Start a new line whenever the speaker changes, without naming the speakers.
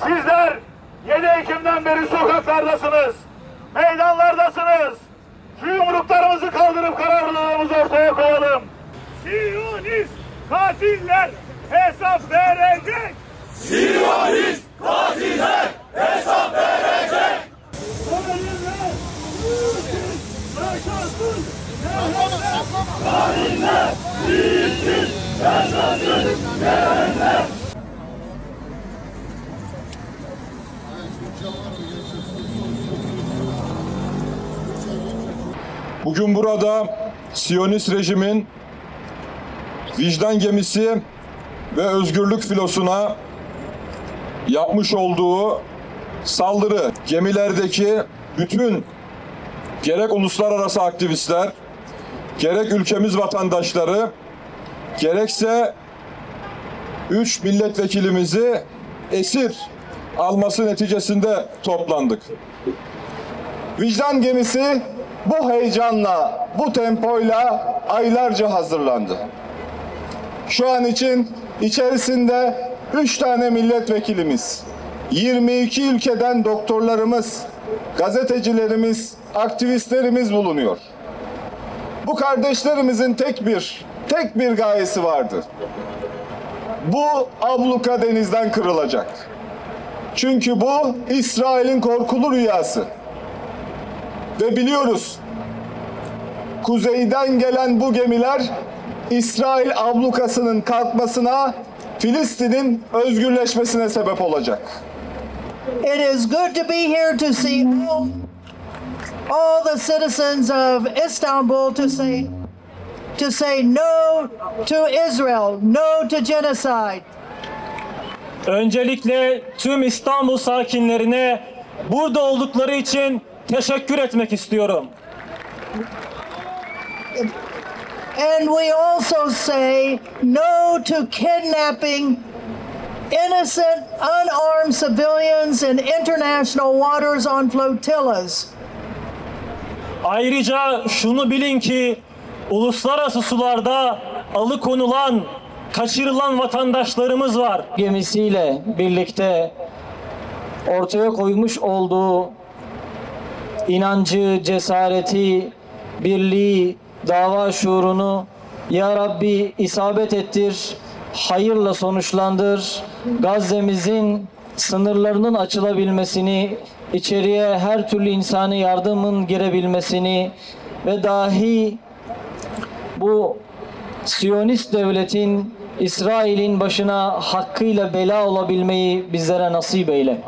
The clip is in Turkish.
Sizler 7 Ekim'den beri sokaklardasınız, meydanlardasınız. Şu yumruklarımızı kaldırıp kararlılığımızı ortaya koyalım. Siyonist katiller hesap verecek.
Siyonist katiller hesap verecek.
Katiller yaşasın.
Katiller büyüksün, yaşasın gelenler.
Bugün burada Siyonist rejimin vicdan gemisi ve özgürlük filosuna yapmış olduğu saldırı, gemilerdeki bütün gerek uluslararası aktivistler, gerek ülkemiz vatandaşları, gerekse 3 milletvekilimizi esir alması neticesinde toplandık.
Vicdan gemisi bu heyecanla, bu tempoyla aylarca hazırlandı. Şu an için içerisinde 3 tane milletvekilimiz, 22 ülkeden doktorlarımız, gazetecilerimiz, aktivistlerimiz bulunuyor. Bu kardeşlerimizin tek bir gayesi vardı. Bu abluka denizden kırılacak. Çünkü bu İsrail'in korkulu rüyası. Ve biliyoruz, kuzeyden gelen bu gemiler İsrail ablukasının kalkmasına, Filistin'in özgürleşmesine sebep olacak.
It is good to be here to see all the citizens of Istanbul to say no to Israel, no to genocide.
Öncelikle tüm İstanbul sakinlerine burada oldukları için teşekkür etmek istiyorum.
And we also say no to kidnapping innocent, unarmed civilians in international waters on flotillas.
Ayrıca şunu bilin ki uluslararası sularda alıkonulan, kaçırılan vatandaşlarımız var.
Gemisiyle birlikte ortaya koymuş olduğu inancı, cesareti, birliği, dava şuurunu Ya Rabbi isabet ettir, hayırla sonuçlandır. Gazze'mizin sınırlarının açılabilmesini, içeriye her türlü insani yardımın girebilmesini ve dahi bu Siyonist devletin İsrail'in başına hakkıyla bela olabilmeyi bizlere nasip eyle.